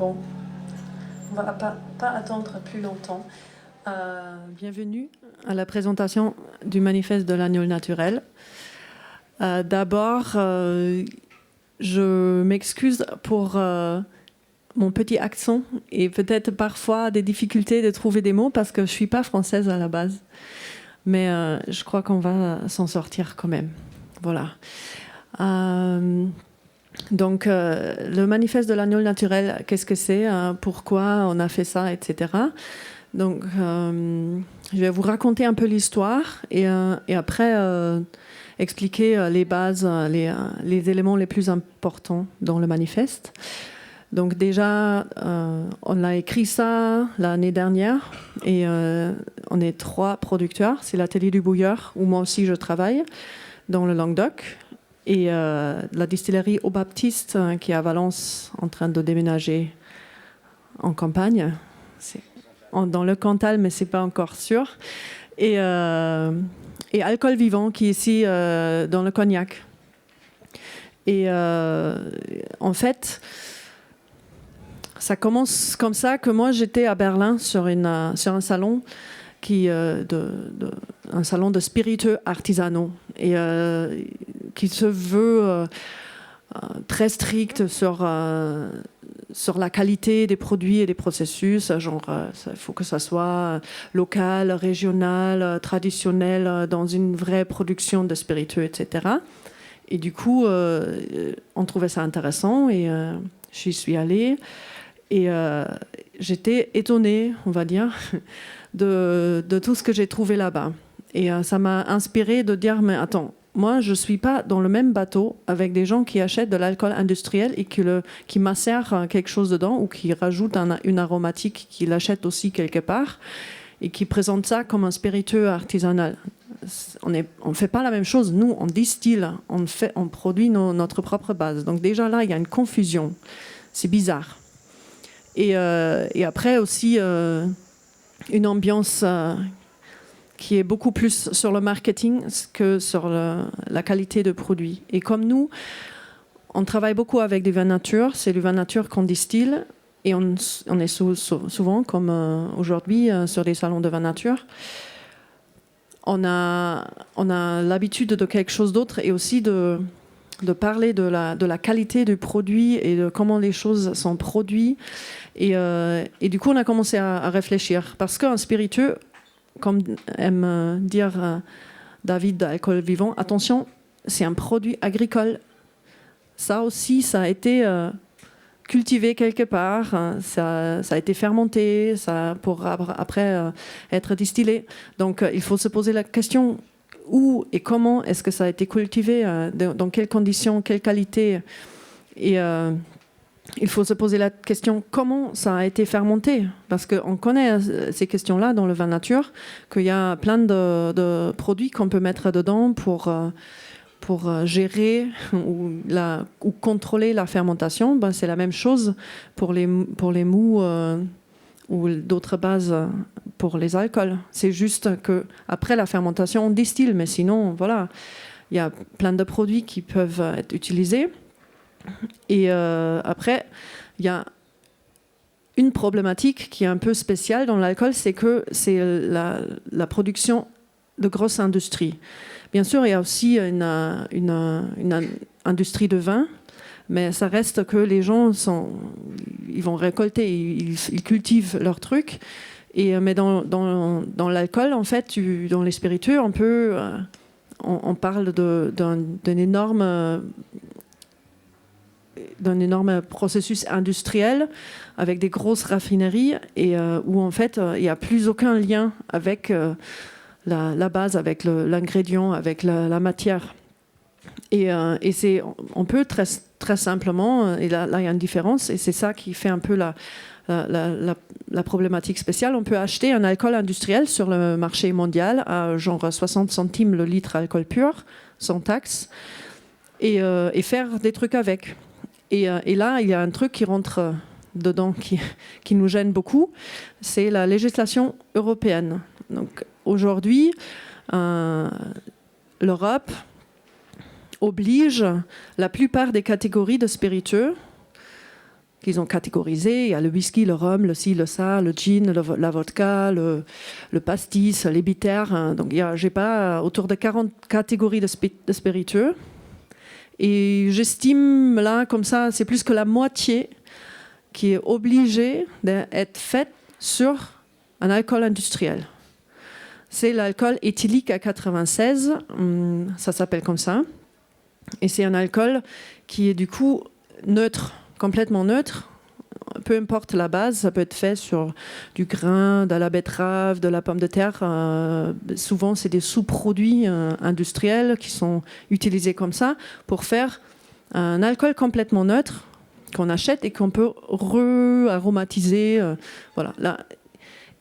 Bon, on va pas attendre plus longtemps. Bienvenue à la présentation du manifeste de l'agneau naturel. D'abord, je m'excuse pour mon petit accent et peut-être parfois des difficultés de trouver des mots parce que je ne suis pas française à la base. Mais je crois qu'on va s'en sortir quand même. Voilà. Donc, le manifeste de l'agneau naturel, qu'est-ce que c'est, pourquoi on a fait ça, etc. Donc, je vais vous raconter un peu l'histoire et après expliquer les bases, les éléments les plus importants dans le manifeste. Donc déjà, on a écrit ça l'année dernière et on est 3 producteurs. C'est l'atelier du Bouilleur où moi aussi je travaille dans le Languedoc. Et la distillerie Au Baptiste, qui est à Valence, en train de déménager en campagne. C'est dans le Cantal, mais ce n'est pas encore sûr. Et Alcool Vivant, qui est ici dans le Cognac. Et en fait, ça commence comme ça que moi, j'étais à Berlin sur un salon un salon de spiritueux artisanaux et qui se veut très strict sur la qualité des produits et des processus. Genre, il faut que ça soit local, régional, traditionnel, dans une vraie production de spiritueux, etc. Et du coup, on trouvait ça intéressant et j'y suis allée. Et j'étais étonnée, on va dire, de tout ce que j'ai trouvé là-bas. Et ça m'a inspirée de dire, mais attends, moi, je ne suis pas dans le même bateau avec des gens qui achètent de l'alcool industriel et qui macèrent quelque chose dedans ou qui rajoutent une aromatique qu'ils achètent aussi quelque part et qui présentent ça comme un spiritueux artisanal. On ne fait pas la même chose. Nous, on distille, on produit notre propre base. Donc déjà là, il y a une confusion. C'est bizarre. Et après aussi une ambiance qui est beaucoup plus sur le marketing que sur la qualité de produit. Et comme nous, on travaille beaucoup avec des vins nature, c'est du vin nature qu'on distille, et on est souvent, comme aujourd'hui, sur des salons de vin nature. On a l'habitude de quelque chose d'autre et aussi de parler de la qualité du produit et de comment les choses sont produites. Et du coup, on a commencé à réfléchir. Parce qu'un spiritueux, comme aime dire David d'Alcool Vivant, attention, c'est un produit agricole. Ça aussi, ça a été cultivé quelque part, ça a été fermenté pour après être distillé. Donc, il faut se poser la question, où et comment est-ce que ça a été cultivé, dans quelles conditions, quelle qualité. Et il faut se poser la question comment ça a été fermenté, parce qu'on connaît ces questions-là dans le vin nature, qu'il y a plein de produits qu'on peut mettre dedans pour gérer ou contrôler la fermentation. Ben, c'est la même chose pour les mous ou d'autres bases pour les alcools. C'est juste qu'après la fermentation, on distille, mais sinon, voilà, il y a plein de produits qui peuvent être utilisés. Et après, il y a une problématique qui est un peu spéciale dans l'alcool, c'est que c'est la production de grosses industries. Bien sûr, il y a aussi une industrie de vin, mais ça reste que les gens ils vont récolter, ils cultivent leurs trucs. Mais dans l'alcool, en fait, dans les spiritueux, on parle d'un énorme processus industriel avec des grosses raffineries et où en fait il n'y a plus aucun lien avec la base, avec l'ingrédient, avec la matière. Et on peut très, très simplement, et là il y a une différence, et c'est ça qui fait un peu la problématique spéciale, on peut acheter un alcool industriel sur le marché mondial à genre 60 centimes le litre alcool pur, sans taxe, et faire des trucs avec. Et là, il y a un truc qui rentre dedans qui nous gêne beaucoup, c'est la législation européenne. Donc aujourd'hui, l'Europe oblige la plupart des catégories de spiritueux qu'ils ont catégorisés. Il y a le whisky, le rhum, le ci, le ça, le gin, la vodka, le pastis, les bitters. Hein. Donc, j'ai pas autour de 40 catégories de spiritueux. Et j'estime, là, comme ça, c'est plus que la moitié qui est obligée d'être faite sur un alcool industriel. C'est l'alcool éthylique à 96, ça s'appelle comme ça. Et c'est un alcool qui est du coup neutre, complètement neutre. Peu importe la base, ça peut être fait sur du grain, de la betterave, de la pomme de terre. Souvent, c'est des sous-produits industriels qui sont utilisés comme ça pour faire un alcool complètement neutre qu'on achète et qu'on peut re-aromatiser. Voilà. Là.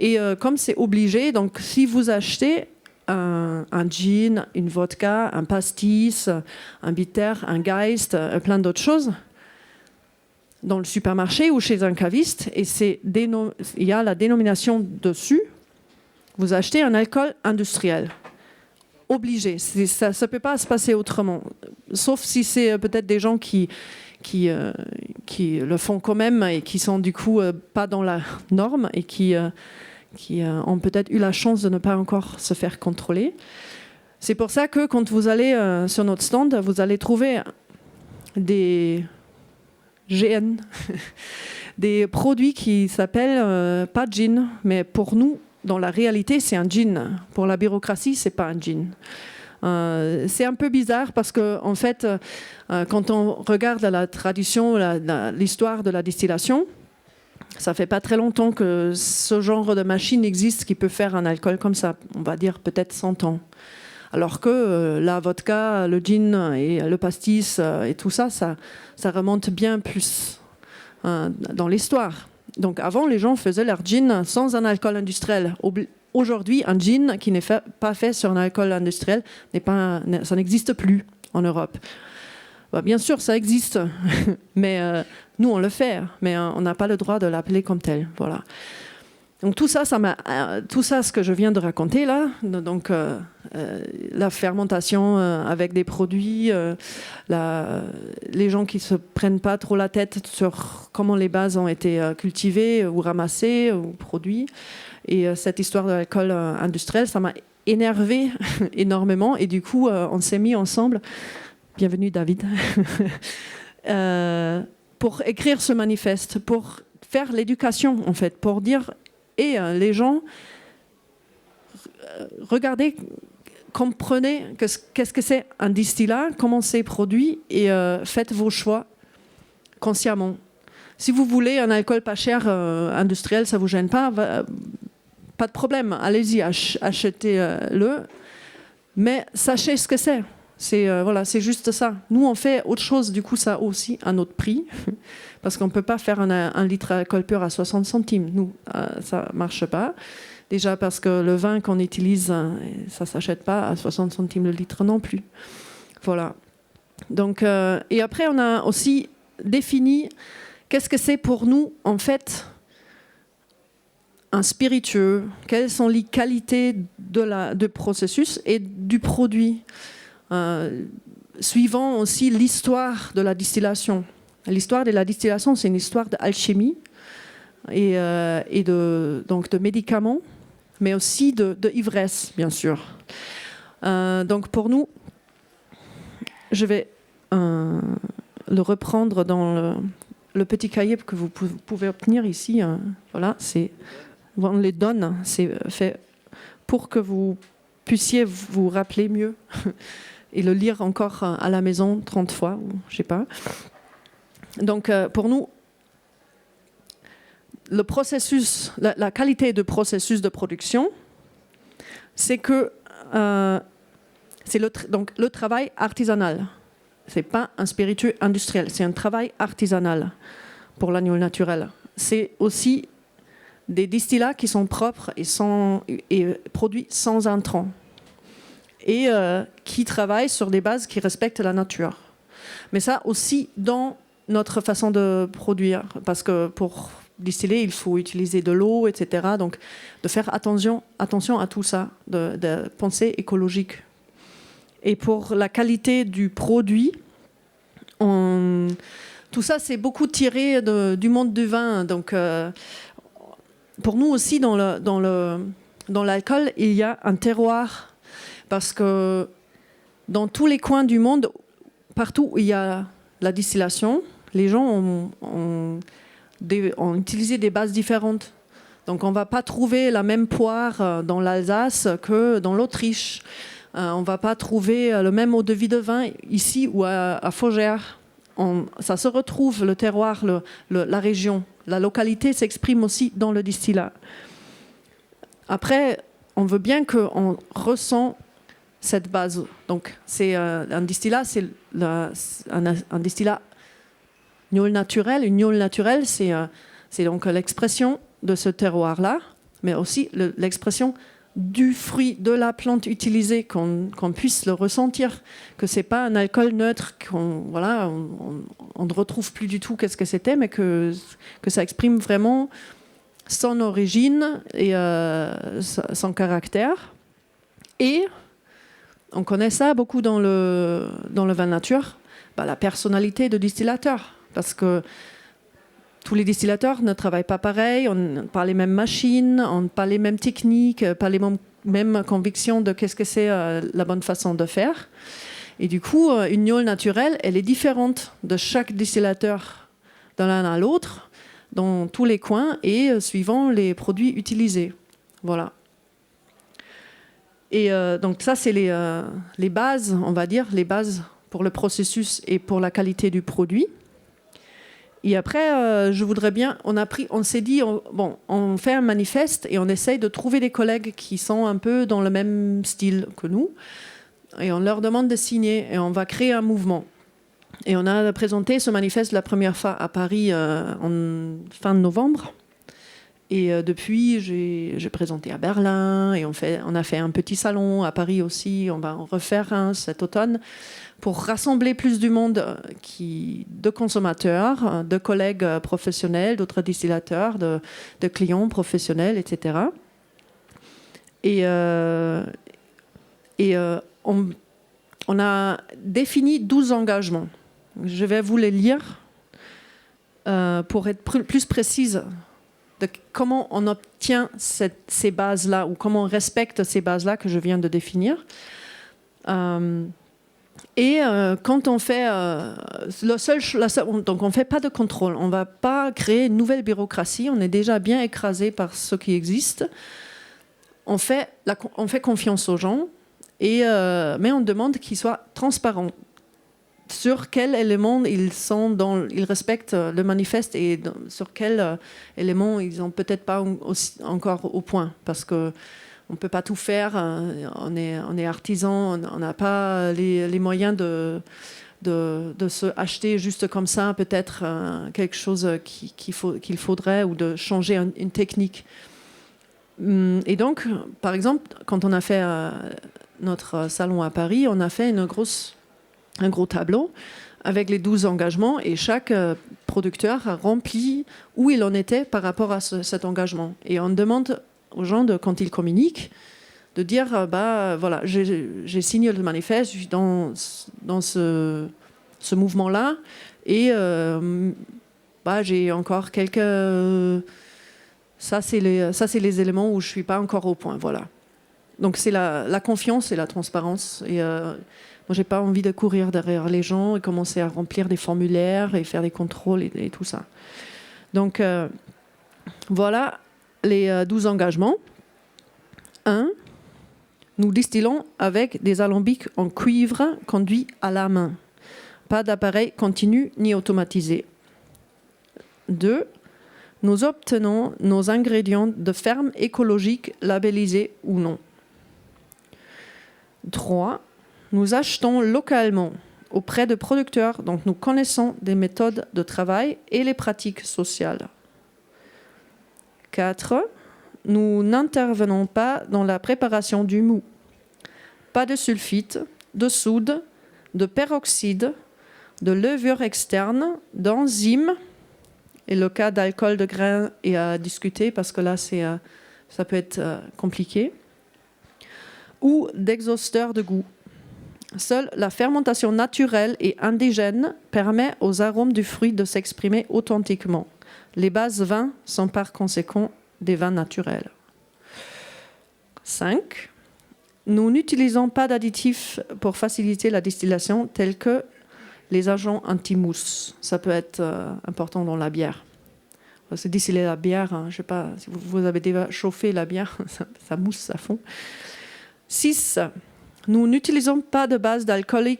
Et comme c'est obligé, donc si vous achetez un gin, une vodka, un pastis, un bitter, un Geist, plein d'autres choses, dans le supermarché ou chez un caviste, et il y a la dénomination dessus, vous achetez un alcool industriel. Obligé. Ça ne peut pas se passer autrement. Sauf si c'est peut-être des gens qui le font quand même et qui sont du coup pas dans la norme et qui ont peut-être eu la chance de ne pas encore se faire contrôler. C'est pour ça que quand vous allez sur notre stand, vous allez trouver des GN, des produits qui s'appellent pas gin, mais pour nous, dans la réalité, c'est un gin. Pour la bureaucratie, c'est pas un gin. C'est un peu bizarre parce que, en fait, quand on regarde la tradition, l'histoire de la distillation, ça fait pas très longtemps que ce genre de machine existe qui peut faire un alcool comme ça. On va dire peut-être 100 ans. Alors que la vodka, le gin et le pastis et tout ça, ça remonte bien plus dans l'histoire. Donc avant, les gens faisaient leur gin sans un alcool industriel. Aujourd'hui, un gin qui n'est pas fait sur un alcool industriel, ça n'existe plus en Europe. Bah, bien sûr, ça existe, mais nous, on le fait, mais on n'a pas le droit de l'appeler comme tel. Voilà. Donc tout ça, ce que je viens de raconter là, donc la fermentation avec des produits, les gens qui se prennent pas trop la tête sur comment les bases ont été cultivées ou ramassées ou produits, et cette histoire de l'alcool industriel, ça m'a énervé énormément, et du coup, on s'est mis ensemble. Bienvenue David, pour écrire ce manifeste, pour faire l'éducation en fait, pour dire les gens, regardez, comprenez qu'est-ce que c'est un distillat, comment c'est produit et faites vos choix consciemment. Si vous voulez un alcool pas cher industriel, ça vous gêne pas, pas de problème, allez-y, achetez-le, mais sachez ce que c'est. C'est juste ça. Nous, on fait autre chose, du coup, ça a aussi un autre prix, parce qu'on ne peut pas faire un litre d'alcool pur à 60 centimes. Nous, ça ne marche pas. Déjà parce que le vin qu'on utilise, ça ne s'achète pas à 60 centimes le litre non plus. Voilà. Donc, et après, on a aussi défini qu'est-ce que c'est pour nous, en fait, un spiritueux, quelles sont les qualités de processus et du produit. Suivant aussi l'histoire de la distillation. L'histoire de la distillation, c'est une histoire d'alchimie et donc de médicaments, mais aussi de ivresse, bien sûr. Donc pour nous, je vais le reprendre dans le petit cahier que vous pouvez obtenir ici. Voilà, on les donne, c'est fait pour que vous puissiez vous rappeler mieux et le lire encore à la maison 30 fois, ou je ne sais pas. Donc, pour nous, le processus, la qualité de processus de production, c'est que c'est le travail artisanal. Ce n'est pas un spiritueux industriel, c'est un travail artisanal pour l'agneau naturel. C'est aussi des distillats qui sont propres et produits sans intrants. Et qui travaillent sur des bases qui respectent la nature. Mais ça aussi dans notre façon de produire, parce que pour distiller, il faut utiliser de l'eau, etc. Donc de faire attention à tout ça, de pensée écologique. Et pour la qualité du produit, tout ça, c'est beaucoup tiré du monde du vin. Donc, pour nous aussi, dans l'alcool, il y a un terroir. Parce que dans tous les coins du monde, partout où il y a la distillation, les gens ont utilisé des bases différentes. Donc on ne va pas trouver la même poire dans l'Alsace que dans l'Autriche. On ne va pas trouver le même eau-de-vie de vin ici ou à Fougères. Ça se retrouve, le terroir, la région. La localité s'exprime aussi dans le distillat. Après, on veut bien qu'on ressent cette base. Donc c'est un distillat, c'est un distillat gnôle naturel. Une gnôle naturelle, c'est donc l'expression de ce terroir-là, mais aussi l'expression du fruit, de la plante utilisée, qu'on puisse le ressentir, que ce n'est pas un alcool neutre, on ne retrouve plus du tout qu'est-ce que c'était, mais que ça exprime vraiment son origine et son caractère. Et on connaît ça beaucoup dans le vin nature, la personnalité de distillateur, parce que tous les distillateurs ne travaillent pas pareil, on n'a pas les mêmes machines, on n'a pas les mêmes techniques, pas les mêmes convictions de qu'est-ce que c'est la bonne façon de faire. Et du coup, une gnôle naturelle, elle est différente de chaque distillateur de l'un à l'autre, dans tous les coins et suivant les produits utilisés. Voilà. Et donc ça, c'est les bases, on va dire, les bases pour le processus et pour la qualité du produit. Et après, je voudrais bien, on s'est dit, on fait un manifeste et on essaye de trouver des collègues qui sont un peu dans le même style que nous. Et on leur demande de signer et on va créer un mouvement. Et on a présenté ce manifeste la première fois à Paris en fin de novembre. Et depuis, j'ai présenté à Berlin et on a fait un petit salon à Paris aussi. On va en refaire un cet automne pour rassembler plus du monde, de consommateurs, de collègues professionnels, d'autres distillateurs, de clients professionnels, etc. Et on a défini 12 engagements. Je vais vous les lire pour être plus précise de comment on obtient ces bases-là ou comment on respecte ces bases-là que je viens de définir. Quand on fait donc on fait pas de contrôle, on va pas créer une nouvelle bureaucratie, on est déjà bien écrasé par ce qui existe. On fait confiance aux gens, mais on demande qu'ils soient transparents sur quels éléments ils respectent le manifeste et sur quels éléments ils n'ont peut-être pas encore au point, parce que on ne peut pas tout faire, on est artisan, on n'a pas les moyens de se acheter juste comme ça peut-être quelque chose qu'il faudrait, ou de changer une technique. Et donc, par exemple, quand on a fait notre salon à Paris, on a fait un gros tableau avec les 12 engagements, et chaque producteur a rempli où il en était par rapport à cet engagement. Et on demande aux gens, quand ils communiquent, de dire voilà, j'ai signé le manifeste, je suis dans ce mouvement-là, et j'ai encore quelques... Ça, c'est les éléments où je ne suis pas encore au point. Voilà. Donc, c'est la confiance et la transparence. Et moi, je n'ai pas envie de courir derrière les gens et commencer à remplir des formulaires et faire des contrôles et tout ça. Donc, voilà les 12 engagements. 1. Nous distillons avec des alambics en cuivre conduits à la main. Pas d'appareil continu ni automatisé. 2. Nous obtenons nos ingrédients de fermes écologiques labellisées ou non. 3. Nous achetons localement auprès de producteurs dont nous connaissons des méthodes de travail et les pratiques sociales. 4. Nous n'intervenons pas dans la préparation du mou. Pas de sulfite, de soude, de peroxyde, de levure externe, d'enzymes. Et le cas d'alcool de grain est à discuter parce que là, ça peut être compliqué. Ou d'exhausteur de goût. Seule la fermentation naturelle et indigène permet aux arômes du fruit de s'exprimer authentiquement. Les bases vins sont par conséquent des vins naturels. 5. Nous n'utilisons pas d'additifs pour faciliter la distillation tels que les agents anti-mousse. Ça peut être important dans la bière. C'est distiller la bière, hein, je ne sais pas si vous avez déjà chauffé la bière, ça mousse à fond. 6. Nous n'utilisons pas de base d'alcool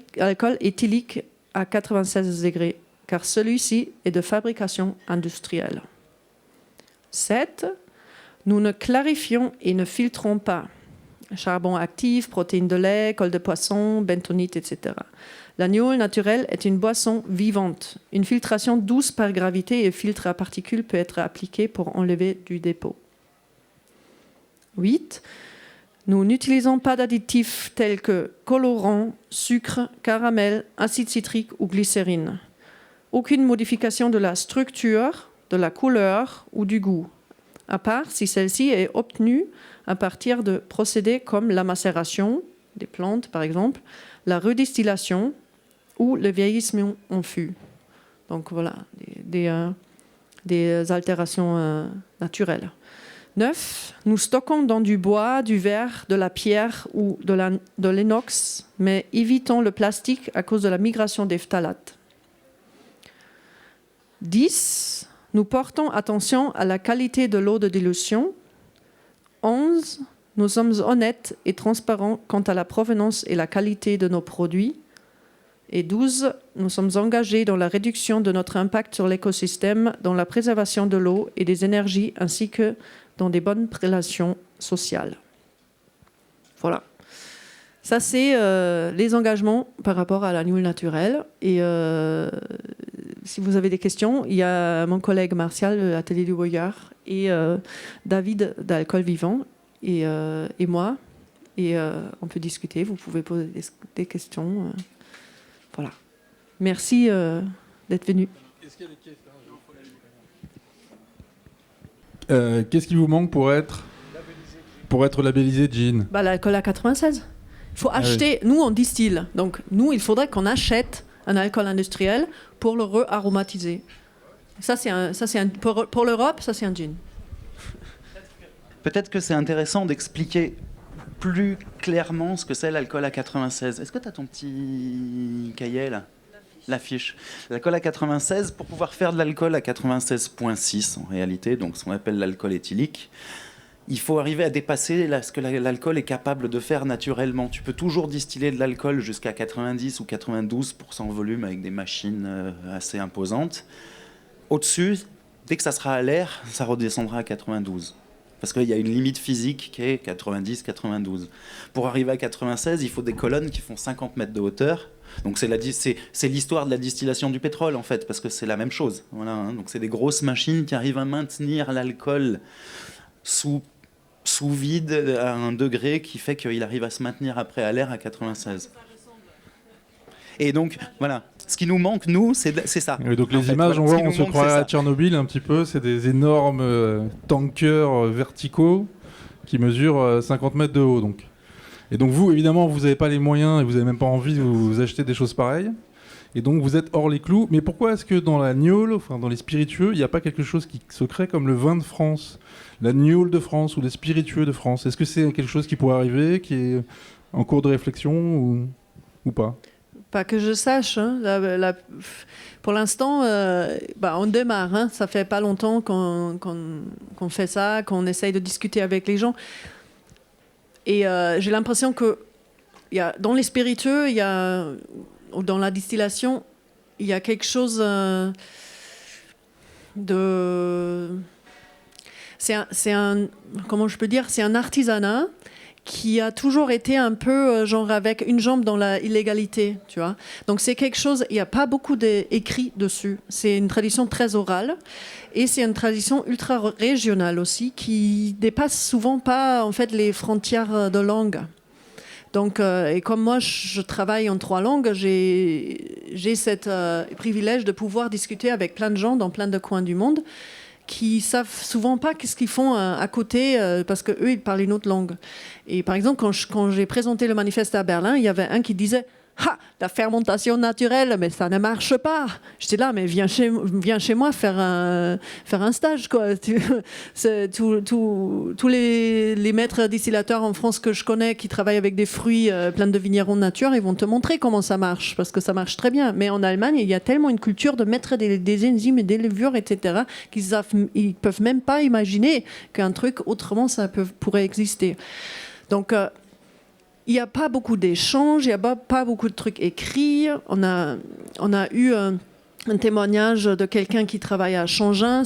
éthylique à 96 degrés, car celui-ci est de fabrication industrielle. 7. Nous ne clarifions et ne filtrons pas. Charbon actif, protéines de lait, colle de poisson, bentonite, etc. La gnôle naturelle est une boisson vivante. Une filtration douce par gravité et filtre à particules peut être appliquée pour enlever du dépôt. 8. Nous n'utilisons pas d'additifs tels que colorants, sucre, caramel, acide citrique ou glycérine. Aucune modification de la structure, de la couleur ou du goût, à part si celle-ci est obtenue à partir de procédés comme la macération des plantes, par exemple, la redistillation ou le vieillissement en fût. Donc voilà, des altérations naturelles. 9. Nous stockons dans du bois, du verre, de la pierre ou de l'inox, mais évitons le plastique à cause de la migration des phtalates. 10. Nous portons attention à la qualité de l'eau de dilution. 11. Nous sommes honnêtes et transparents quant à la provenance et la qualité de nos produits. Et 12. Nous sommes engagés dans la réduction de notre impact sur l'écosystème, dans la préservation de l'eau et des énergies, ainsi que dans des bonnes relations sociales. Voilà. Ça, c'est les engagements par rapport à la gnôle naturelle. Et si vous avez des questions, il y a mon collègue Martial de l'Atelier du Voyeur et David d'Alcool Vivant et moi. Et on peut discuter, vous pouvez poser des questions. Voilà. Merci d'être venu. Est-ce qu'il y a des questions ? Qu'est-ce qui vous manque pour être labellisé gin ? L'alcool à 96. Il faut acheter. Oui. Nous, on distille. Donc, nous, il faudrait qu'on achète un alcool industriel pour le re-aromatiser. Ça, pour l'Europe, ça, c'est un gin. Peut-être que c'est intéressant d'expliquer plus clairement ce que c'est l'alcool à 96. Est-ce que tu as ton petit cahier, là ? L'affiche. L'alcool à 96, pour pouvoir faire de l'alcool à 96,6 en réalité, donc ce qu'on appelle l'alcool éthylique, il faut arriver à dépasser ce que l'alcool est capable de faire naturellement. Tu peux toujours distiller de l'alcool jusqu'à 90 ou 92% volume avec des machines assez imposantes. Au-dessus, dès que ça sera à l'air, ça redescendra à 92. Parce qu'il y a une limite physique qui est 90-92. Pour arriver à 96, il faut des colonnes qui font 50 mètres de hauteur. Donc c'est l'histoire de la distillation du pétrole, en fait, parce que c'est la même chose. Voilà, hein. Donc c'est des grosses machines qui arrivent à maintenir l'alcool sous vide à un degré qui fait qu'il arrive à se maintenir après à l'air à 96. Et donc, voilà. Ce qui nous manque, nous, c'est ça. Et donc les images, voilà, on se croirait à Tchernobyl un petit peu. C'est des énormes tankers verticaux qui mesurent 50 mètres de haut. Donc. Et donc vous, évidemment, vous n'avez pas les moyens et vous n'avez même pas envie de vous acheter des choses pareilles. Et donc vous êtes hors les clous. Mais pourquoi est-ce que dans la gnôle, enfin dans les spiritueux, il n'y a pas quelque chose qui se crée comme le vin de France, la gnôle de France ou les spiritueux de France ? Est-ce que c'est quelque chose qui pourrait arriver, qui est en cours de réflexion ou pas ? Pas que je sache. Hein. Pour l'instant, on démarre. Hein. Ça fait pas longtemps qu'on fait ça, qu'on essaye de discuter avec les gens. Et j'ai l'impression que dans les spiritueux, ou dans la distillation, il y a quelque chose de... Comment je peux dire ? C'est un artisanat qui a toujours été un peu genre avec une jambe dans la illégalité, tu vois. Donc c'est quelque chose, il n'y a pas beaucoup d'écrits dessus. C'est une tradition très orale et c'est une tradition ultra régionale aussi qui dépasse souvent pas en fait les frontières de langue. Donc et comme moi je travaille en 3 langues, j'ai cet privilège de pouvoir discuter avec plein de gens dans plein de coins du monde qui savent souvent pas qu'est-ce qu'ils font à côté parce que eux ils parlent une autre langue. Et par exemple quand j'ai présenté le manifeste à Berlin, il y avait un qui disait la fermentation naturelle, mais ça ne marche pas. J'étais là, mais viens chez moi faire un stage, quoi. Tous les maîtres distillateurs en France que je connais qui travaillent avec des fruits pleins de vignerons de nature, ils vont te montrer comment ça marche, parce que ça marche très bien. Mais en Allemagne, il y a tellement une culture de mettre des enzymes et des levures, etc., qu'ils peuvent même pas imaginer qu'un truc autrement ça pourrait exister. Donc il n'y a pas beaucoup d'échanges, il n'y a pas beaucoup de trucs écrits. On a eu un témoignage de quelqu'un qui travaille à Changin.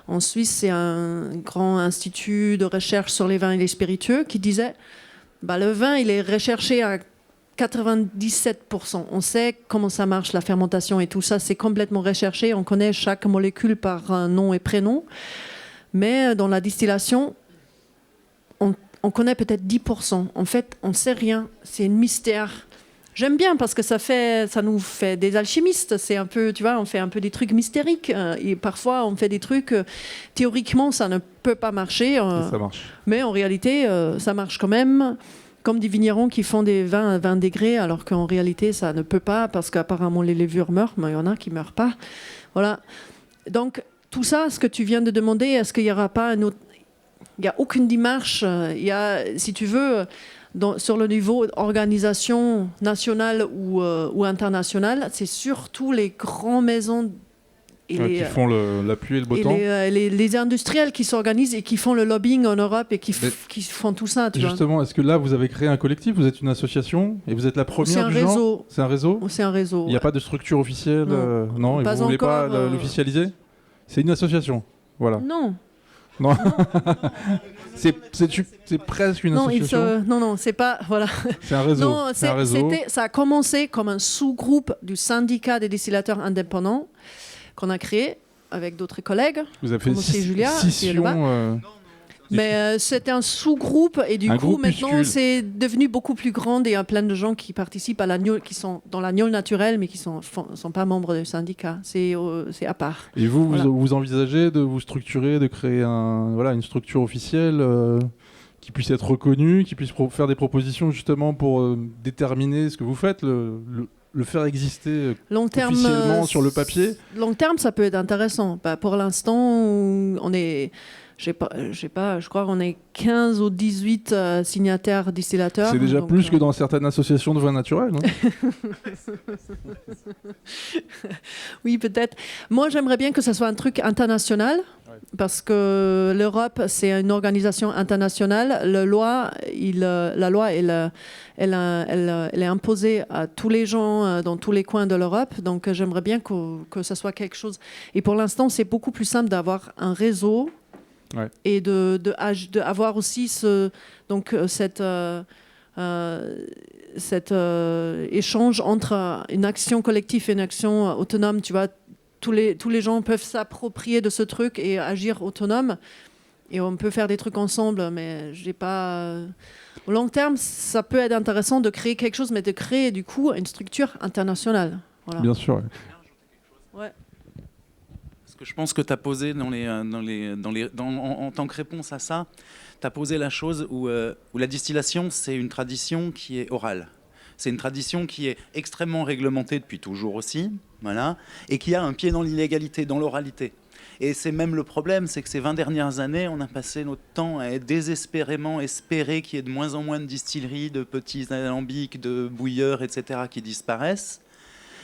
En Suisse, c'est un grand institut de recherche sur les vins et les spiritueux qui disait le vin, il est recherché à 97%. On sait comment ça marche, la fermentation et tout ça. C'est complètement recherché. On connaît chaque molécule par nom et prénom. Mais dans la distillation, on connaît peut-être 10%. En fait, on ne sait rien. C'est un mystère. J'aime bien parce que ça nous fait des alchimistes. C'est un peu, tu vois, on fait un peu des trucs mystériques. Et parfois, on fait des trucs, théoriquement, ça ne peut pas marcher. Ça marche. Mais en réalité, ça marche quand même. Comme des vignerons qui font des vins à 20 degrés, alors qu'en réalité, ça ne peut pas, parce qu'apparemment, les levures meurent, mais il y en a qui ne meurent pas. Voilà. Donc, tout ça, ce que tu viens de demander, est-ce qu'il n'y aura pas un autre... Il n'y a aucune démarche. Il y a, si tu veux, sur le niveau organisation nationale ou internationale, c'est surtout les grandes maisons qui font la pluie et le beau temps. Les industriels qui s'organisent et qui font le lobbying en Europe et qui font tout ça. Justement, est-ce que là, vous avez créé un collectif? Vous êtes une association et vous êtes la première du genre? C'est un réseau. C'est un réseau. Il n'y a pas de structure officielle? Non, et vous ne voulez pas l'officialiser? C'est une association. Voilà. Non. Non. C'est presque une association. Non, c'est pas. Voilà. C'est un réseau. Non, ça a commencé comme un sous-groupe du syndicat des distillateurs indépendants qu'on a créé avec d'autres collègues. Vous avez fait scission. Mais c'était un sous-groupe et du coup maintenant c'est devenu beaucoup plus grand et il y a plein de gens qui participent à l'agneau, qui sont dans l'agneau naturel mais qui sont pas membres du syndicat. C'est à part. Et vous envisagez de vous structurer, de créer une structure officielle qui puisse être reconnue, qui puisse faire des propositions justement pour déterminer ce que vous faites, le faire exister officiellement sur le papier? Long terme, ça peut être intéressant. Pour l'instant, on est... je crois qu'on est 15 ou 18 signataires distillateurs. C'est déjà plus que dans certaines associations de vin naturel. Oui, peut-être. Moi, j'aimerais bien que ça soit un truc international, parce que l'Europe, c'est une organisation internationale. La loi, elle est imposée à tous les gens dans tous les coins de l'Europe. Donc, j'aimerais bien que ça soit quelque chose. Et pour l'instant, c'est beaucoup plus simple d'avoir un réseau. Ouais. Et d'avoir aussi cet échange entre une action collective et une action autonome. Tu vois, tous les gens peuvent s'approprier de ce truc et agir autonome. Et on peut faire des trucs ensemble, mais j'ai pas... Au long terme, ça peut être intéressant de créer quelque chose, mais de créer du coup une structure internationale. Voilà. Bien sûr. Ouais. Ce que je pense que tu as posé en tant que réponse à ça, tu as posé la chose où la distillation, c'est une tradition qui est orale. C'est une tradition qui est extrêmement réglementée depuis toujours aussi, voilà, et qui a un pied dans l'illégalité, dans l'oralité. Et c'est même le problème, c'est que ces 20 dernières années, on a passé notre temps à désespérément espérer qu'il y ait de moins en moins de distilleries, de petits alambics, de bouilleurs, etc., qui disparaissent.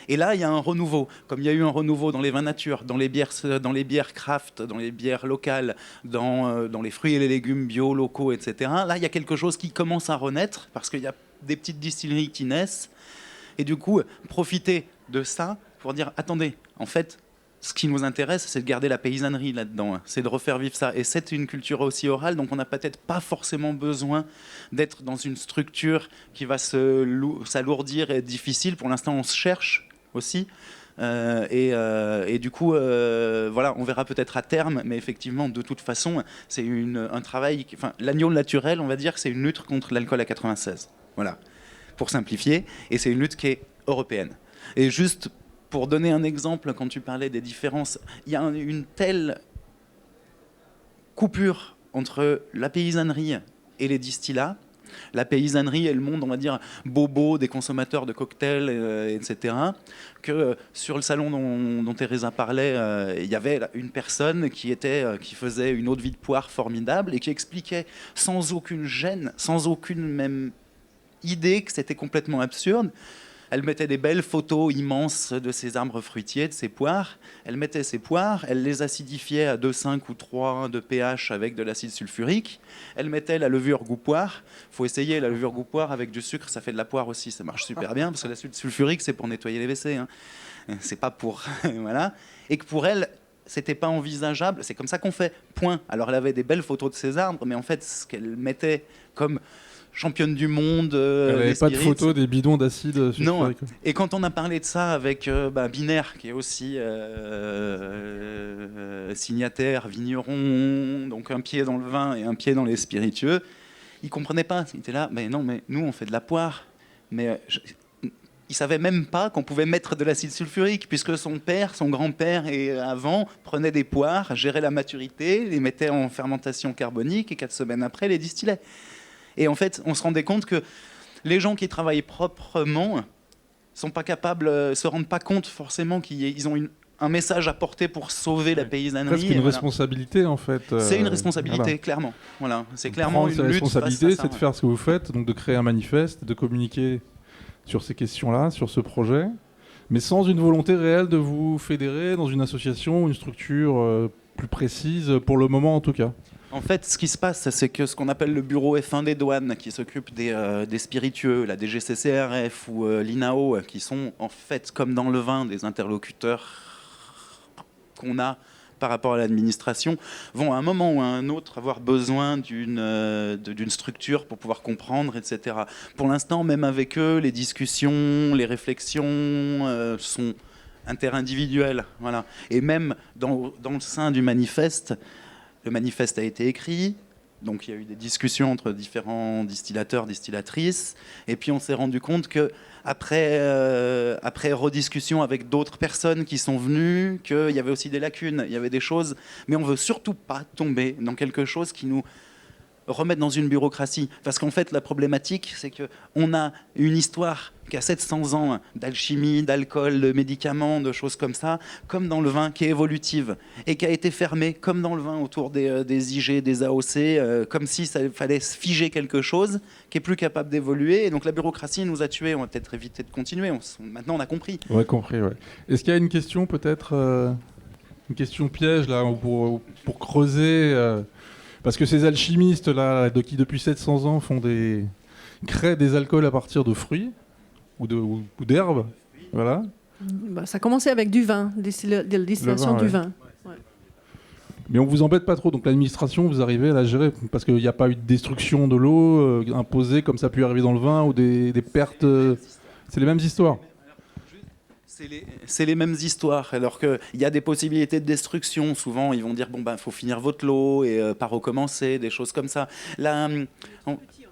Et là, il y a un renouveau, comme il y a eu un renouveau dans les vins nature, dans les bières craft, dans les bières locales, dans les fruits et les légumes bio, locaux, etc. Là, il y a quelque chose qui commence à renaître, parce qu'il y a des petites distilleries qui naissent. Et du coup, profiter de ça pour dire, attendez, en fait, ce qui nous intéresse, c'est de garder la paysannerie là-dedans, c'est de refaire vivre ça. Et c'est une culture aussi orale, donc on n'a peut-être pas forcément besoin d'être dans une structure qui va s'alourdir et être difficile. Pour l'instant, on se cherche aussi. Et du coup, voilà, on verra peut-être à terme, mais effectivement, de toute façon, c'est un travail... l'agneau naturel, on va dire que c'est une lutte contre l'alcool à 96. Voilà, pour simplifier. Et c'est une lutte qui est européenne. Et juste... Pour donner un exemple, quand tu parlais des différences, il y a une telle coupure entre la paysannerie et les distillats la paysannerie et le monde, on va dire, bobo des consommateurs de cocktails, etc. Que sur le salon dont Teresa parlait, il y avait une personne qui faisait une eau de vie de poire formidable et qui expliquait sans aucune gêne, sans aucune même idée que c'était complètement absurde. Elle mettait des belles photos immenses de ses arbres fruitiers, de ses poires. Elle mettait ses poires, elle les acidifiait à 2,5 ou 3 de pH avec de l'acide sulfurique. Elle mettait la levure goût poire. Il faut essayer la levure goût poire avec du sucre, ça fait de la poire aussi, ça marche super bien, parce que l'acide sulfurique, c'est pour nettoyer les WC. Hein. C'est pas pour... voilà. Et que pour elle, c'était pas envisageable. C'est comme ça qu'on fait, point. Alors elle avait des belles photos de ses arbres, mais en fait, ce qu'elle mettait comme... championne du monde. Elle n'avait pas de photos des bidons d'acide sulfurique. Non. Et quand on a parlé de ça avec Binaire, qui est aussi signataire, vigneron, donc un pied dans le vin et un pied dans les spiritueux, il comprenait pas. Il était là, mais non, mais nous on fait de la poire. Mais il savait même pas qu'on pouvait mettre de l'acide sulfurique, puisque son père, son grand-père et avant prenaient des poires, géraient la maturité, les mettaient en fermentation carbonique et 4 semaines après les distillaient. Et en fait, on se rendait compte que les gens qui travaillent proprement sont pas capables, se rendent pas compte forcément qu'ils ont un message à porter pour sauver la paysannerie. Presque une responsabilité en fait. C'est une responsabilité, voilà. clairement. Voilà, c'est clairement une lutte. Responsabilité, c'est de faire ce que vous faites, donc de créer un manifeste, de communiquer sur ces questions-là, sur ce projet, mais sans une volonté réelle de vous fédérer dans une association, une structure plus précise, pour le moment en tout cas. En fait, ce qui se passe, c'est que ce qu'on appelle le bureau F1 des douanes, qui s'occupe des spiritueux, la DGCCRF ou l'INAO, qui sont en fait, comme dans le vin, des interlocuteurs qu'on a par rapport à l'administration, vont à un moment ou à un autre avoir besoin d'une structure pour pouvoir comprendre, etc. Pour l'instant, même avec eux, les discussions, les réflexions sont interindividuelles. Voilà. Et même dans le sein du manifeste, le manifeste a été écrit, donc il y a eu des discussions entre différents distillateurs, distillatrices, et puis on s'est rendu compte que après rediscussion avec d'autres personnes qui sont venues, qu'il y avait aussi des lacunes, il y avait des choses, mais on veut surtout pas tomber dans quelque chose qui nous remette dans une bureaucratie. Parce qu'en fait, la problématique, c'est qu'on a une histoire qui a 700 ans d'alchimie, d'alcool, de médicaments, de choses comme ça, comme dans le vin, qui est évolutive et qui a été fermée, comme dans le vin, autour des IG, des AOC, comme si ça fallait figer quelque chose qui est plus capable d'évoluer. Et donc la bureaucratie nous a tués. On va peut-être éviter de continuer. Maintenant, on a compris. On a compris, ouais. Est-ce qu'il y a une question, peut-être, une question piège, là, pour creuser parce que ces alchimistes-là, qui depuis 700 ans créent des alcools à partir de fruits ou d'herbes, voilà. Bah, ça a commencé avec du vin, de la distillation du vin. Ouais. Mais on vous embête pas trop, donc l'administration, vous arrivez à la gérer, parce qu'il n'y a pas eu de destruction de l'eau imposée comme ça a pu arriver dans le vin, ou des pertes... c'est les mêmes histoires. C'est les mêmes histoires, alors qu'il y a des possibilités de destruction. Souvent, ils vont dire, bon, faut finir votre lot et pas recommencer, des choses comme ça.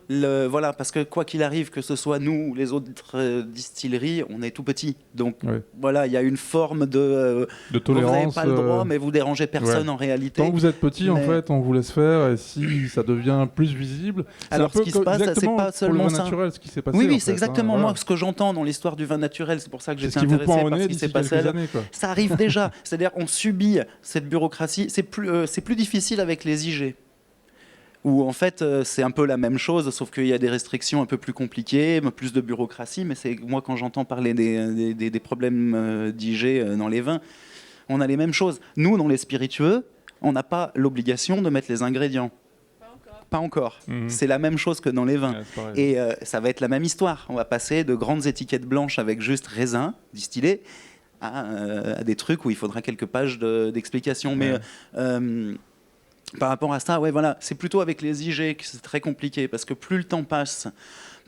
Là, voilà, parce que quoi qu'il arrive, que ce soit nous ou les autres distilleries, on est tout petits. Donc voilà, il y a une forme de tolérance. Vous n'avez pas le droit, mais vous dérangez personne en réalité. Tant que vous êtes petit, en fait, on vous laisse faire. Et si ça devient plus visible, alors ce qui se passe, c'est pas seulement ça. Naturel, ce qui s'est passé. Oui, c'est exactement moi ce que j'entends dans l'histoire du vin naturel. C'est pour ça que j'étais intéressé par ce qui s'est passé. Ça arrive déjà. C'est-à-dire, on subit cette bureaucratie. C'est plus difficile avec les IG. Où en fait c'est un peu la même chose, sauf qu'il y a des restrictions un peu plus compliquées, plus de bureaucratie, mais c'est moi quand j'entends parler des problèmes d'IG dans les vins, on a les mêmes choses. Nous, dans les spiritueux, on n'a pas l'obligation de mettre les ingrédients. Pas encore. Mmh. C'est la même chose que dans les vins. Ouais, et ça va être la même histoire. On va passer de grandes étiquettes blanches avec juste raisin distillé à des trucs où il faudra quelques pages d'explications. Ouais. Mais... par rapport à ça, ouais, voilà, c'est plutôt avec les IG que c'est très compliqué, parce que plus le temps passe,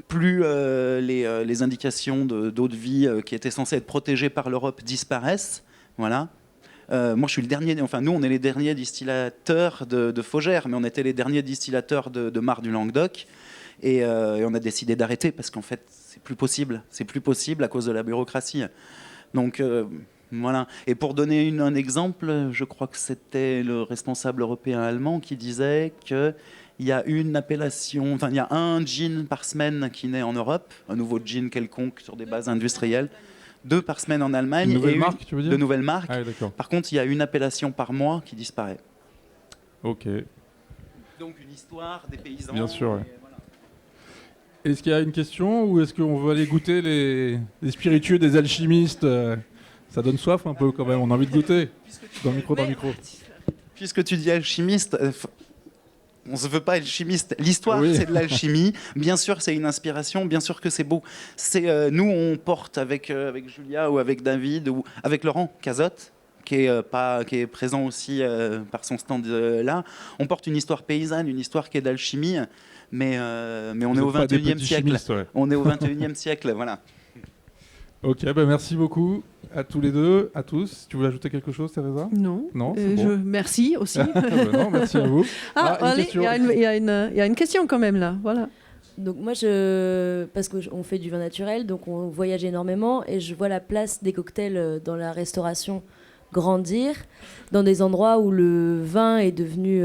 plus les indications d'eau de vie qui étaient censées être protégées par l'Europe disparaissent. Voilà. Moi, je suis le dernier. Enfin, nous, on est les derniers distillateurs de Faugère, mais on était les derniers distillateurs de Mar du Languedoc, et on a décidé d'arrêter parce qu'en fait, c'est plus possible. C'est plus possible à cause de la bureaucratie. Donc. Voilà. Et pour donner un exemple, je crois que c'était le responsable européen allemand qui disait qu'il Il y a une appellation, enfin il y a un gin par semaine qui naît en Europe, un nouveau gin quelconque sur des bases industrielles. 2 par semaine en Allemagne. Une nouvelle marque, tu veux dire ? De nouvelles marques. Ah, d'accord. Par contre, il y a une appellation par mois qui disparaît. Ok. Donc une histoire des paysans. Bien sûr, ouais. Voilà. Est-ce qu'il y a une question ou est-ce qu'on veut aller goûter les spiritueux des alchimistes Ça donne soif un peu quand même, on a envie de goûter. Dans le micro. Puisque tu dis alchimiste, on ne se veut pas alchimiste. L'histoire, oui. C'est de l'alchimie. Bien sûr, c'est une inspiration. Bien sûr que c'est beau. Nous, on porte avec Julia ou avec David ou avec Laurent Cazotte, qui est présent aussi par son stand là. On porte une histoire paysanne, une histoire qui est d'alchimie, mais on est au 21e siècle. Chimistes, ouais. On est au 21e siècle, voilà. Ok, merci beaucoup à tous les deux, à tous. Tu voulais ajouter quelque chose, Teresa ? Non. C'est bon. Merci aussi. Non, merci à vous. Il y a une question quand même là. Voilà. Donc moi, parce qu'on fait du vin naturel, donc on voyage énormément et je vois la place des cocktails dans la restauration grandir, dans des endroits où le vin est devenu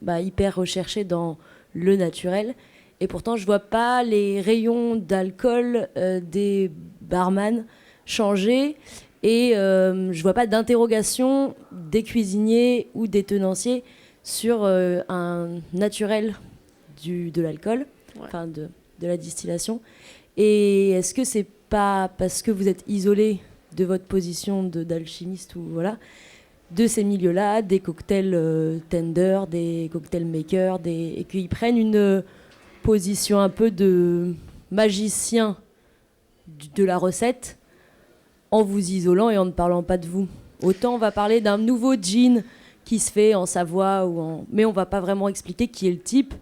hyper recherché dans le naturel. Et pourtant, je vois pas les rayons d'alcool des barman changer et je vois pas d'interrogation des cuisiniers ou des tenanciers sur un naturel de l'alcool, enfin de la distillation. Et est-ce que c'est pas parce que vous êtes isolé de votre position d'alchimiste ou voilà, de ces milieux-là, des cocktails tenders, des cocktails makers, et qu'ils prennent une position un peu de magicien de la recette en vous isolant et en ne parlant pas de vous. Autant on va parler d'un nouveau gin qui se fait en Savoie mais on va pas vraiment expliquer qui est le type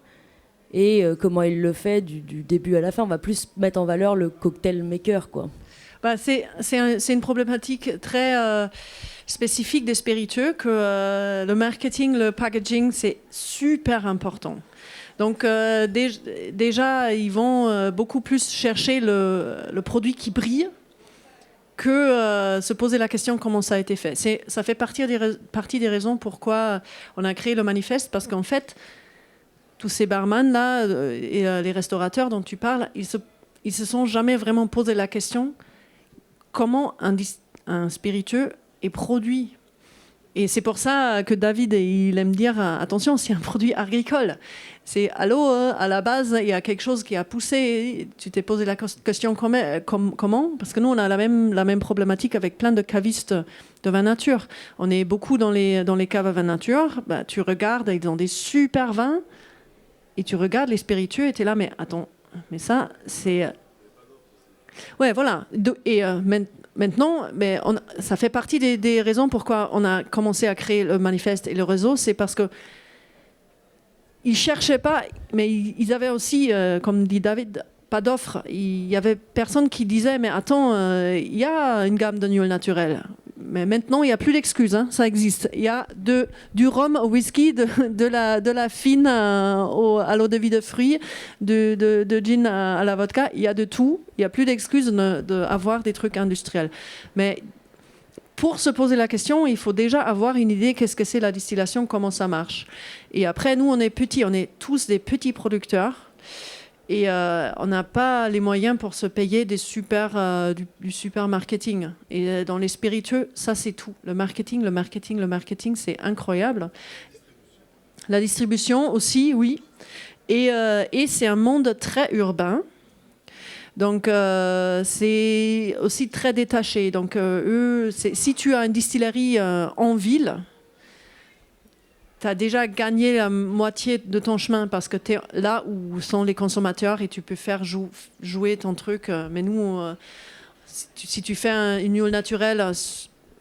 et comment il le fait du début à la fin. On va plus mettre en valeur le cocktail maker, quoi. C'est une problématique très spécifique des spiritueux que le marketing, le packaging, c'est super important. Donc déjà, ils vont beaucoup plus chercher le produit qui brille que se poser la question comment ça a été fait. Ça fait partie des raisons pourquoi on a créé le manifeste, parce qu'en fait, tous ces barman là et les restaurateurs dont tu parles, ils se sont jamais vraiment posé la question comment un spiritueux est produit. Et c'est pour ça que David, il aime dire attention, c'est un produit agricole. C'est à la base, il y a quelque chose qui a poussé. Tu t'es posé la question comment ? Parce que nous, on a la même problématique avec plein de cavistes de vin nature. On est beaucoup dans les caves à vin nature. Tu regardes, ils ont des super vins. Et tu regardes les spiritueux et tu es là, mais attends, mais ça, c'est... Ouais, voilà. Et maintenant, ça fait partie des raisons pourquoi on a commencé à créer le manifeste et le réseau. C'est parce que ils cherchaient pas, mais ils avaient aussi, comme dit David, pas d'offre. Il y avait personne qui disait, mais attends, il y a une gamme de Newell naturel. Mais maintenant, il n'y a plus d'excuses, hein, ça existe. Il y a du rhum au whisky, de la fine à l'eau de vie de fruits, de gin à la vodka. Il y a de tout. Il n'y a plus d'excuses d'avoir des trucs industriels. Mais pour se poser la question, il faut déjà avoir une idée qu'est-ce que c'est la distillation, comment ça marche. Et après, nous, on est petits, on est tous des petits producteurs. Et on n'a pas les moyens pour se payer du super marketing. Et dans les spiritueux, ça c'est tout. Le marketing, c'est incroyable. La distribution aussi, oui. Et c'est un monde très urbain. Donc c'est aussi très détaché. Donc si tu as une distillerie en ville, tu as déjà gagné la moitié de ton chemin parce que tu es là où sont les consommateurs et tu peux faire jouer ton truc. Mais nous, si tu fais une Newell naturelle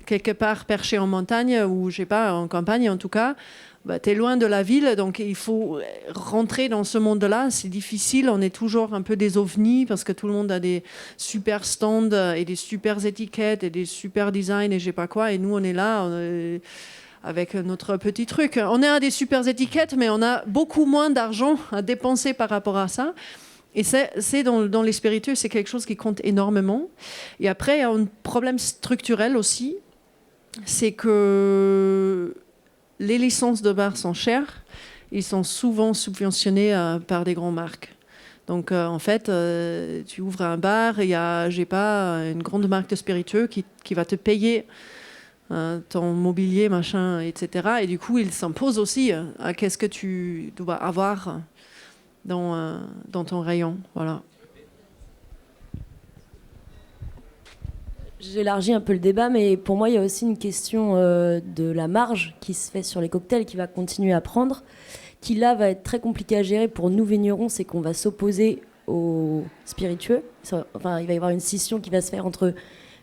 quelque part perché en montagne ou, je sais pas, en campagne en tout cas, tu es loin de la ville. Donc, il faut rentrer dans ce monde-là. C'est difficile. On est toujours un peu des ovnis parce que tout le monde a des super stands et des super étiquettes et des super designs et je sais pas quoi. Et nous, on est là... avec notre petit truc. On a des super étiquettes, mais on a beaucoup moins d'argent à dépenser par rapport à ça. Et c'est dans les spiritueux, c'est quelque chose qui compte énormément. Et après, il y a un problème structurel aussi, c'est que les licences de bar sont chères ils sont souvent subventionnés par des grandes marques. Donc, en fait, tu ouvres un bar et il y a, j'ai pas, une grande marque de spiritueux qui va te payer ton mobilier, machin, etc. Et du coup, il s'impose aussi à qu'est-ce que tu dois avoir dans ton rayon. Voilà. J'élargis un peu le débat, mais pour moi, il y a aussi une question de la marge qui se fait sur les cocktails qui va continuer à prendre, qui là va être très compliqué à gérer pour nous vignerons, c'est qu'on va s'opposer aux spiritueux. Enfin, il va y avoir une scission qui va se faire entre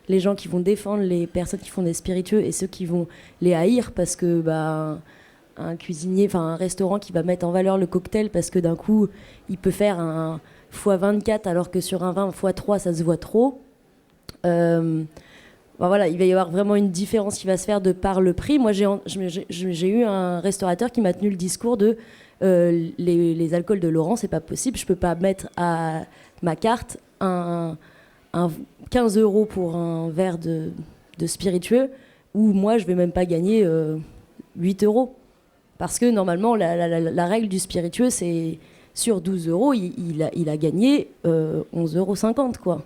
les gens qui vont défendre les personnes qui font des spiritueux et ceux qui vont les haïr parce que un cuisinier, enfin un restaurant qui va mettre en valeur le cocktail parce que d'un coup, il peut faire un x24 alors que sur un vin x3, ça se voit trop. Voilà, il va y avoir vraiment une différence qui va se faire de par le prix. Moi, j'ai eu un restaurateur qui m'a tenu le discours de les alcools de Laurent, c'est pas possible. Je peux pas mettre à ma carte un 15 € pour un verre de spiritueux où moi, je vais même pas gagner 8 €. Parce que normalement, la règle du spiritueux, c'est sur 12 €, il a gagné 11,50 €, quoi.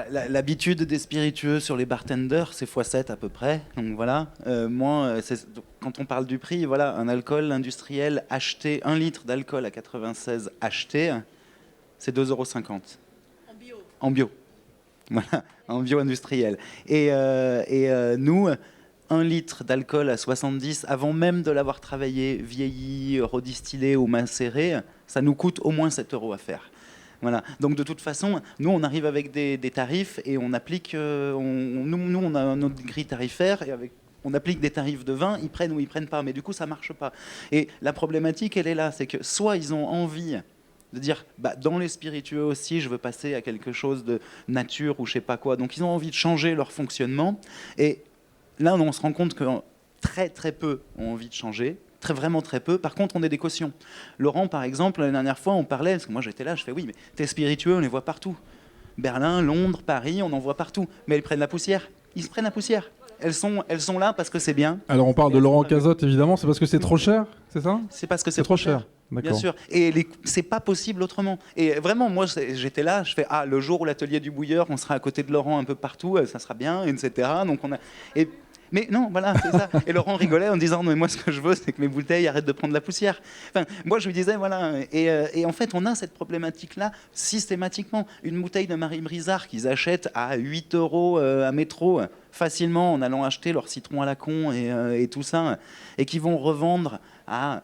L'habitude des spiritueux sur les bartenders, c'est x7 à peu près. Donc voilà. Quand on parle du prix, voilà, un alcool industriel acheté, 1 litre d'alcool à 96 acheté, c'est 2,50 €. En bio. En bio. Voilà, en bio industriel. Et nous, 1 litre d'alcool à 70, avant même de l'avoir travaillé, vieilli, redistillé ou macéré, ça nous coûte au moins 7 € à faire. Voilà. Donc de toute façon, nous on arrive avec des tarifs et on applique, nous on a notre grille tarifaire et on applique des tarifs de vin, ils prennent ou ils prennent pas, mais du coup ça marche pas. Et la problématique elle est là, c'est que soit ils ont envie de dire dans les spiritueux aussi je veux passer à quelque chose de nature ou je sais pas quoi, donc ils ont envie de changer leur fonctionnement et là on se rend compte que très très peu ont envie de changer. Vraiment très peu. Par contre, on est des cautions. Laurent, par exemple, la dernière fois, on parlait, parce que moi j'étais là, je fais oui, mais t'es spiritueux, on les voit partout. Berlin, Londres, Paris, on en voit partout. Mais elles prennent la poussière. Ils se prennent la poussière. Elles sont là parce que c'est bien. Alors on parle de Laurent Cazot, évidemment, c'est parce que c'est trop cher, c'est ça ? C'est parce que c'est trop cher. Bien sûr. Et c'est pas possible autrement. Et vraiment, moi, j'étais là, je fais le jour où l'atelier du bouilleur, on sera à côté de Laurent un peu partout, ça sera bien, etc. Donc mais non, voilà, c'est ça. Et Laurent rigolait en disant, non, mais moi, ce que je veux, c'est que mes bouteilles arrêtent de prendre la poussière. Enfin, moi, je lui disais, voilà. Et en fait, on a cette problématique-là systématiquement. Une bouteille de Marie Brizard qu'ils achètent à 8 € à métro, facilement, en allant acheter leur citron à la con et tout ça, et qui vont revendre à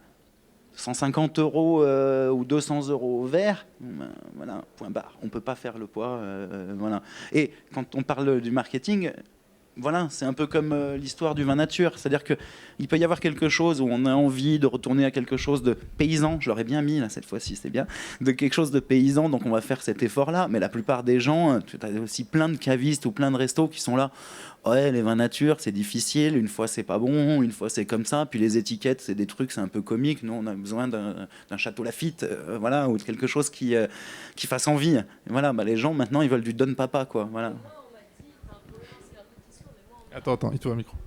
150 € ou 200 € au verre, voilà, point barre. On ne peut pas faire le poids. Voilà. Et quand on parle du marketing, voilà, c'est un peu comme l'histoire du vin nature. C'est-à-dire qu'il peut y avoir quelque chose où on a envie de retourner à quelque chose de paysan. Je l'aurais bien mis, là, cette fois-ci, c'est bien. De quelque chose de paysan, donc on va faire cet effort-là. Mais la plupart des gens, tu as aussi plein de cavistes ou plein de restos qui sont là. Ouais, les vins nature, c'est difficile. Une fois, c'est pas bon. Une fois, c'est comme ça. Puis les étiquettes, c'est des trucs, c'est un peu comique. Nous, on a besoin d'un château Lafite, voilà, ou de quelque chose qui fasse envie. Et voilà, les gens, maintenant, ils veulent du Don Papa, quoi. Voilà. Attends, il te faut un micro.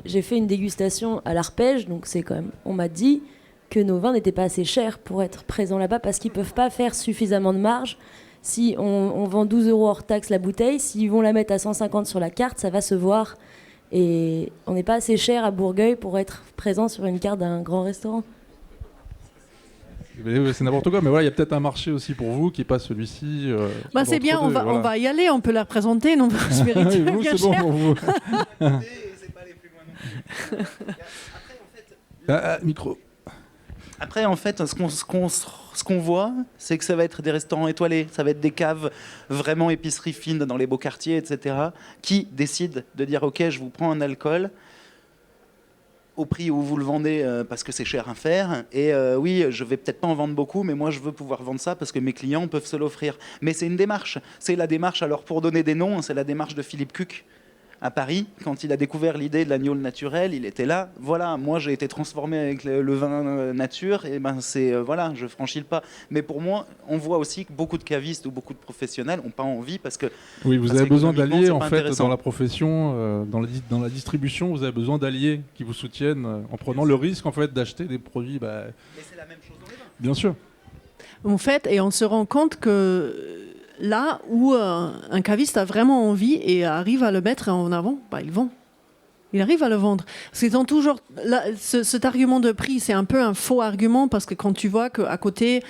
J'ai fait une dégustation à l'Arpège, donc c'est quand même. On m'a dit que nos vins n'étaient pas assez chers pour être présents là-bas parce qu'ils peuvent pas faire suffisamment de marge. Si on vend 12 € hors taxe la bouteille, s'ils vont la mettre à 150 sur la carte, ça va se voir. Et on n'est pas assez cher à Bourgueil pour être présent sur une carte d'un grand restaurant. C'est n'importe quoi, mais voilà, il y a peut-être un marché aussi pour vous qui n'est pas celui-ci. C'est bien, on va y aller, on peut la présenter, non spiritueux. Vous, c'est bon pour vous. C'est pas les plus loin non plus. Après, en fait, micro. Après, en fait, ce qu'on voit, c'est que ça va être des restaurants étoilés, ça va être des caves vraiment épicerie fine dans les beaux quartiers, etc., qui décident de dire, OK, je vous prends un alcool au prix où vous le vendez parce que c'est cher à faire. Et oui, je vais peut-être pas en vendre beaucoup, mais moi, je veux pouvoir vendre ça parce que mes clients peuvent se l'offrir. Mais c'est une démarche. C'est la démarche, alors pour donner des noms, c'est la démarche de Philippe Cuc à Paris, quand il a découvert l'idée de l'agneau naturel, il était là. Voilà, moi j'ai été transformé avec le vin nature, et ben c'est voilà, je franchis le pas. Mais pour moi, on voit aussi que beaucoup de cavistes ou beaucoup de professionnels n'ont pas envie parce que. Oui, vous avez besoin d'alliés en fait dans la profession, dans la distribution, vous avez besoin d'alliés qui vous soutiennent en prenant le risque en fait d'acheter des produits. Mais c'est la même chose dans les vins. Bien sûr. En fait, et on se rend compte que là où un caviste a vraiment envie et arrive à le mettre en avant, il vend. Il arrive à le vendre. Parce qu'ils ont toujours... Là, cet argument de prix, c'est un peu un faux argument parce que quand tu vois qu'à côté,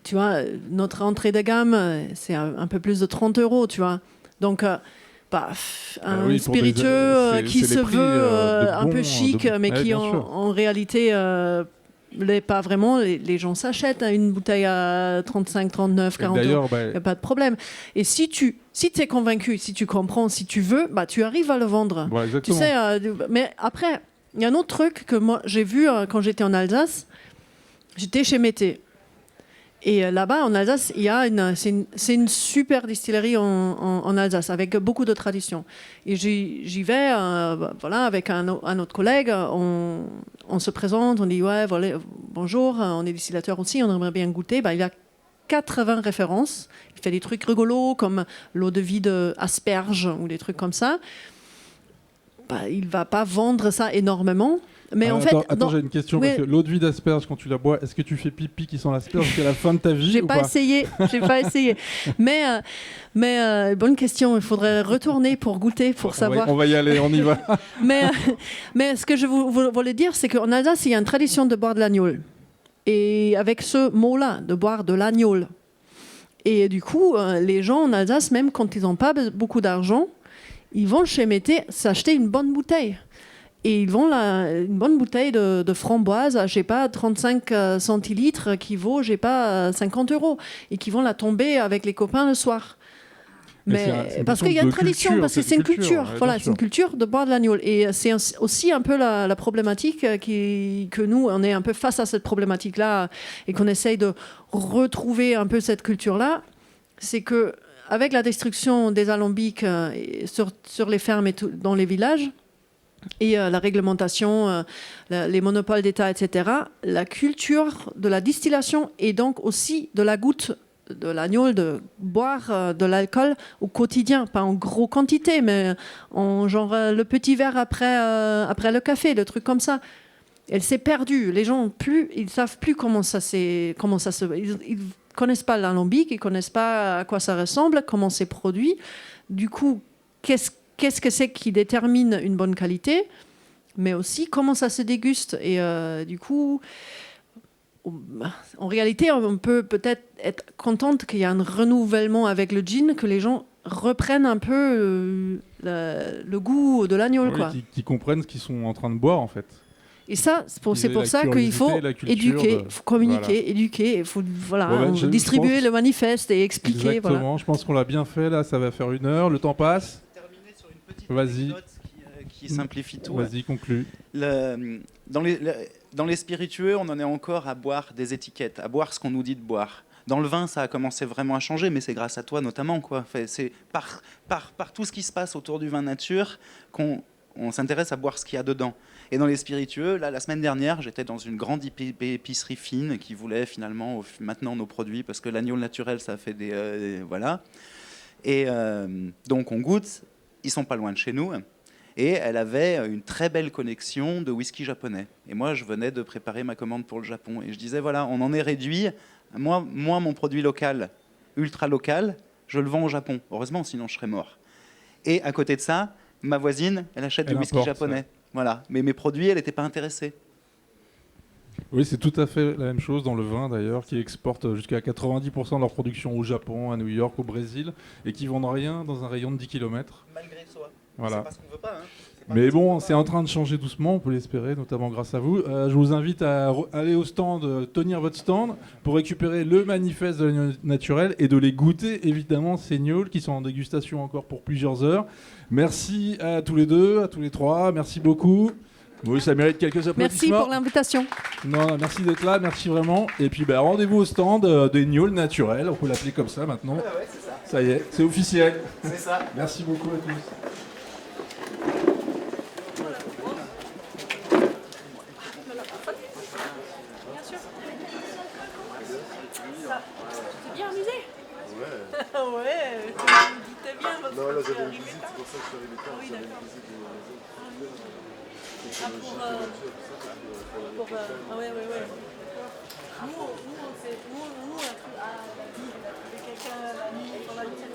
tu vois, notre entrée de gamme, c'est un peu plus de 30 €, tu vois. Donc... un spiritueux qui se veut un peu chic, mais qui en réalité... pas vraiment, les gens s'achètent une bouteille à 35, 39, 40 €. Il n'y a pas de problème. Et si tu es convaincu, si tu comprends, si tu veux, tu arrives à le vendre. Voilà, tu sais, mais après, il y a un autre truc que moi j'ai vu quand j'étais en Alsace. J'étais chez Mété. Et là-bas, en Alsace, c'est une super distillerie en Alsace, avec beaucoup de traditions. Et j'y vais voilà, avec un autre collègue, on se présente, on dit « Ouais, voilà, bonjour, on est distillateur aussi, on aimerait bien goûter. » Il a 80 références. Il fait des trucs rigolos, comme l'eau de vie d'asperges ou des trucs comme ça. Il ne va pas vendre ça énormement. Mais attends, j'ai une question. Parce que l'eau de vie d'asperge, quand tu la bois, est-ce que tu fais pipi qui sent l'asperge jusqu'à la fin de ta vie? J'ai pas essayé. Mais bonne question. Il faudrait retourner pour goûter, pour savoir. On va y aller, on y va. mais ce que je voulais dire, c'est qu'en Alsace, il y a une tradition de boire de l'agnole. Et avec ce mot-là, de boire de l'agnole. Et du coup, les gens en Alsace, même quand ils n'ont pas beaucoup d'argent, ils vont chez Mété s'acheter une bonne bouteille. Et ils vendent une bonne bouteille de framboise à, 35 centilitres qui vaut, 50 €. Et qui vont la tomber avec les copains le soir. Mais parce qu'il y a une tradition, parce que c'est une culture. Voilà, c'est une culture de boire de l'agnole. Et c'est aussi un peu la problématique que nous, on est un peu face à cette problématique-là et qu'on essaye de retrouver un peu cette culture-là. C'est que avec la destruction des alambics sur les fermes et dans les villages, et la réglementation, les monopoles d'État, etc., la culture de la distillation et donc aussi de la goutte de l'agnole, de boire de l'alcool au quotidien, pas en gros quantité, mais en genre le petit verre après le café, le truc comme ça. Elle s'est perdue. Les gens ils savent plus comment ça se... Ils connaissent pas l'alambic, ils connaissent pas à quoi ça ressemble, comment c'est produit. Du coup, qu'est-ce que c'est qui détermine une bonne qualité, mais aussi comment ça se déguste. Et du coup, en réalité, on peut peut-être être contente qu'il y ait un renouvellement avec le gin, que les gens reprennent un peu le goût de l'agnole. Qui comprennent ce qu'ils sont en train de boire, en fait. Et ça, c'est pour ça qu'il faut éduquer, il faut communiquer, éduquer, il faut distribuer le manifeste et expliquer. Exactement, voilà. Je pense qu'on l'a bien fait, là, ça va faire 1 heure, le temps passe. Anecdote qui simplifie tout. Vas-y, conclue. Dans les spiritueux, on en est encore à boire des étiquettes, à boire ce qu'on nous dit de boire. Dans le vin, ça a commencé vraiment à changer, mais c'est grâce à toi notamment, quoi. C'est par tout ce qui se passe autour du vin nature qu'on s'intéresse à boire ce qu'il y a dedans. Et dans les spiritueux, là, la semaine dernière, j'étais dans une grande épicerie fine qui voulait finalement maintenant nos produits, parce que l'agneau naturel, ça fait des... voilà. Et donc on goûte. Ils sont pas loin de chez nous, et elle avait une très belle collection de whisky japonais. Et moi, je venais de préparer ma commande pour le Japon, et je disais voilà, on en est réduit. Moi, mon produit local, ultra local, je le vends au Japon. Heureusement, sinon je serais mort. Et à côté de ça, ma voisine, elle achète du whisky japonais. Ouais. Voilà. Mais mes produits, elle n'était pas intéressée. Oui, c'est tout à fait la même chose dans le vin d'ailleurs, qui exportent jusqu'à 90% de leur production au Japon, à New York, au Brésil, et qui vendent rien dans un rayon de 10 km. Malgré soi. Voilà. C'est pas ce qu'on veut pas. Mais bon, c'est en train de changer doucement, on peut l'espérer, notamment grâce à vous. Je vous invite à aller au stand, tenir votre stand, pour récupérer le manifeste de l'agneau naturel et de les goûter, évidemment, ces gnôles qui sont en dégustation encore pour plusieurs heures. Merci à tous les deux, à tous les trois, merci beaucoup. Oui, ça mérite quelques applaudissements. Merci pour l'invitation. Non, merci d'être là, merci vraiment. Et puis rendez-vous au stand des gnôles naturels, on peut l'appeler comme ça maintenant. Ah ouais, c'est ça. Ça y est, c'est officiel. C'est ça. Merci beaucoup à tous. bien amusé. Ouais. Ouais, je me doutais bien. Parce Non, que là je suis j'avais une arrivée visite, tard. c'est pour ça que je suis arrivé tard. Oui, J'avais d'accord. une visite de la maison. Ah ouais, ouais, ouais. Nous, on s'est. Nous, on a cru. Ah, la nuit, il a trouvé quelqu'un la nuit, sur la nuit, il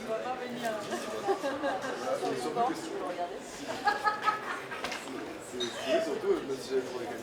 ne va pas venir. C'est surtout, même si j'avais trouvé quelqu'un.